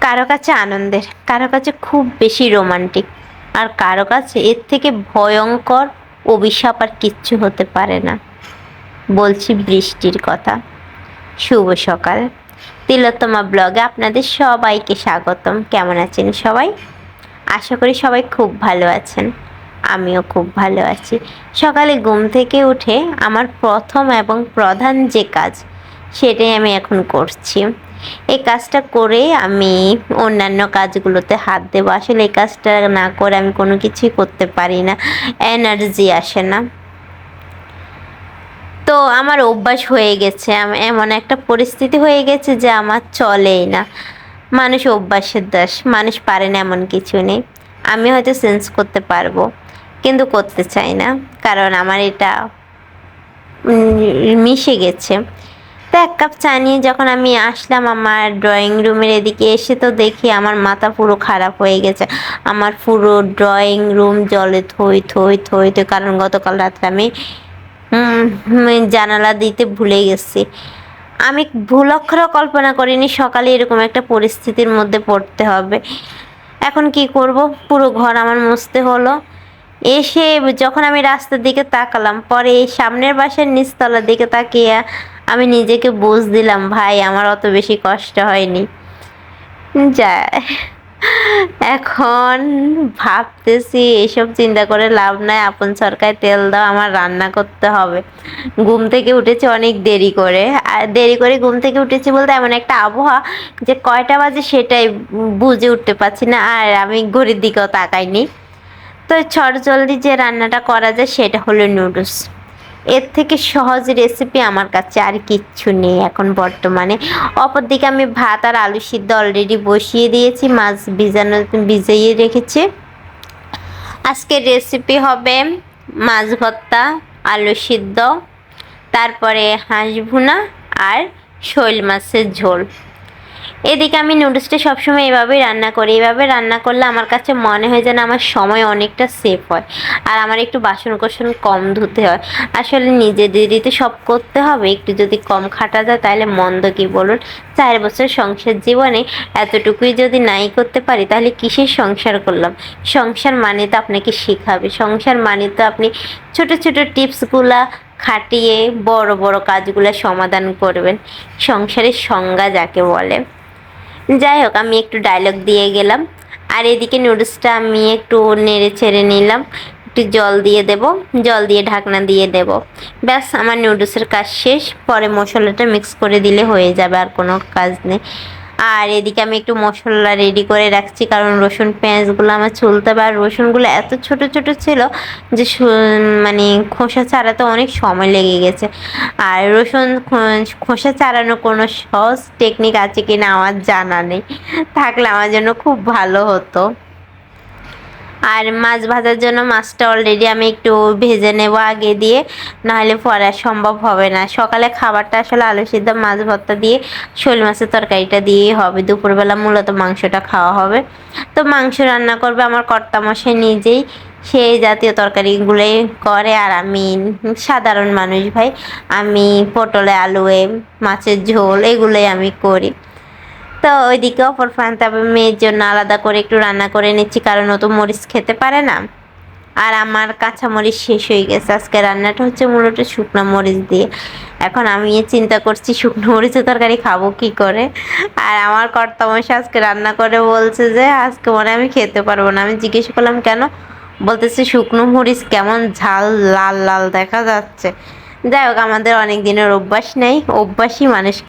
কারো কাছে আনন্দের, কারো কাছে খুব বেশি রোমান্টিক, আর কারো কাছে এর থেকে ভয়ঙ্কর অভিশাপ আর কিচ্ছু হতে পারে না। বলছি বৃষ্টির কথা। শুভ সকাল। তিলোত্তমা ব্লগে আপনাদের সবাইকে স্বাগতম। কেমন আছেন সবাই? আশা করি সবাই খুব ভালো আছেন। আমিও খুব ভালো আছি। সকালে ঘুম থেকে উঠে আমার প্রথম এবং প্রধান যে কাজ, সেটাই আমি এখন করছি। এই কাজটা করে আমি অন্যান্য কাজগুলোতে হাত দেবো। আসলে এই কাজটা না করে আমি কোনো কিছুই করতে পারি না, এনার্জি আসে না। তো আমার অভ্যাস হয়ে গেছে, এমন একটা পরিস্থিতি হয়ে গেছে যে আমার চলেই না। মানুষ অভ্যাসের দাস, মানুষ পারে না এমন কিছু নেই। আমি হয়তো চেঞ্জ করতে পারবো, কিন্তু করতে চাই না, কারণ আমার এটা মিশে গেছে। তো এক কাপ চা নিয়ে যখন আমি আসলাম আমার ড্রয়িং রুমের এদিকে, এসে তো দেখি আমার মাথা পুরো খারাপ হয়ে গেছে। আমার পুরো ড্রয়িং রুম জলে থই থই থই থই, কারণ গতকাল রাত্রে আমি জানালা দিতে ভুলে গেছি। আমি ভুল অক্ষরে কল্পনা করিনি সকালে এরকম একটা পরিস্থিতির মধ্যে পড়তে হবে। এখন কি করব, পুরো ঘর আমার মুছতে হলো। এসে যখন আমি রাস্তার দিকে তাকালাম, পরে এই সামনের বাসার নিচতলার দিকে তাকিয়ে আমি নিজেকে বুঝ দিলাম, ভাই আমার অত বেশি কষ্ট হয়নি। যা, এখন ভাবতেছি এসব চিন্তা করে লাভ নাই, আপন সরকার তেল দাও, আমার রান্না করতে হবে। ঘুম থেকে উঠেছি অনেক দেরি করে, আর দেরি করে ঘুম থেকে উঠেছি বলতে এমন একটা আবহাওয়া যে কয়টা বাজে সেটাই বুঝে উঠতে পারছি না, আর আমি ঘড়ির দিকেও তাকাইনি। তো চটজলদি যে রান্নাটা করা যায় সেটা হলো নুডলস। এর থেকে সহজ রেসিপি আমার কাছে আর কিচ্ছু নেই এখন বর্তমানে। অপরদিকে আমি ভাত আর আলু সিদ্ধ অলরেডি বসিয়ে দিয়েছি, মাছ ভিজিয়ে রেখেছি। আজকের রেসিপি হবে মাছ ভর্তা, আলু সিদ্ধ, তারপরে হাঁস ভুনা আর শৈল মাছের ঝোল। এদিকে আমি নুডলসটা সবসময় এভাবেই রান্না করি। এভাবে রান্না করলে আমার কাছে মনে হয় যেন আমার সময় অনেকটা সেভ হয়, আর আমার একটু বাসন কোসন কম ধুতে হয়। আসলে নিজেদেরই তো সব করতে হবে, একটু যদি কম খাটা যায় তাহলে মন্দ কি বলুন? 4 বছর সংসার জীবনে এতটুকুই যদি নাই করতে পারি তাহলে কিসের সংসার করলাম? সংসার মানে তো আপনাকে শেখাবে, সংসার মানে তো আপনি ছোট ছোট টিপসগুলা খাটিয়ে বড় বড় কাজগুলো সমাধান করবেন। সংসারের সংজ্ঞা যাকে বলে। যাই হোক, আমি একটু ডায়লগ দিয়ে গেলাম। আর এদিকে নুডলসটা আমি একটু নেড়ে ছেড়ে নিলাম, একটু জল দিয়ে দেব, জল দিয়ে ঢাকনা দিয়ে দেব। ব্যাস, আমার নুডলসের কাজ শেষ। পরে মশলাটা মিক্স করে দিলে হয়ে যাবে, আর কোনো কাজ নেই। আর এদিকে আমি একটু মশলা রেডি করে রাখছি, কারণ রসুন পেঁয়াজগুলো আমার ছুলতে হবে। আর রসুনগুলো এত ছোট ছোট ছিল যে মানে খোসা ছাড়াতে অনেক সময় লেগে গেছে। আর রসুন খোসা ছাড়ানো কোনো সহজ টেকনিক আছে কিনা আমার জানা নেই, থাকলে আমার জন্য খুব ভালো হতো। আর মাছ ভাজার জন্য মাছটা অলরেডি আমি একটু ভেজে নেব আগে দিয়ে, নাহলে পরে সম্ভব হবে না। সকালে খাবারটা আসলে আলু সিদ্ধ মাছ ভর্তা দিয়ে শোল মাছের তরকারিটা দিয়েই হবে। দুপুরবেলা মূলত মাংসটা খাওয়া হবে। তো মাংস রান্না করবে আমার কর্তামশাই নিজেই, সেই জাতীয় তরকারিগুলোই করে। আর আমি সাধারণ মানুষ ভাই, আমি পটলে আলুয়ে মাছের ঝোল এগুলোই আমি করি। তো ওইদিকে অপর প্রান্তে মেয়ের জন্য আলাদা করে একটু রান্না করে নিচ্ছি, কারণ ও তো মরিচ খেতে পারে না। আর আমার কাঁচা মরিচ শেষ হয়ে গেছে। আজকে রান্নাটা হচ্ছে মূলত শুকনো মরিচ দিয়ে। এখন আমি চিন্তা করছি শুকনো মরিচের তরকারি খাবো কি করে। আর আমার কর্তামশাই আজকে রান্না করে বলছে যে আজকে মনে আমি খেতে পারবো না। আমি জিজ্ঞেস করলাম কেন? বলতেছে শুকনো মরিচ কেমন ঝাল লাল লাল দেখা যাচ্ছে। যাই হোক, আমাদের অনেক দিনের অভ্যাস নেই, অভ্যাসই মানুষ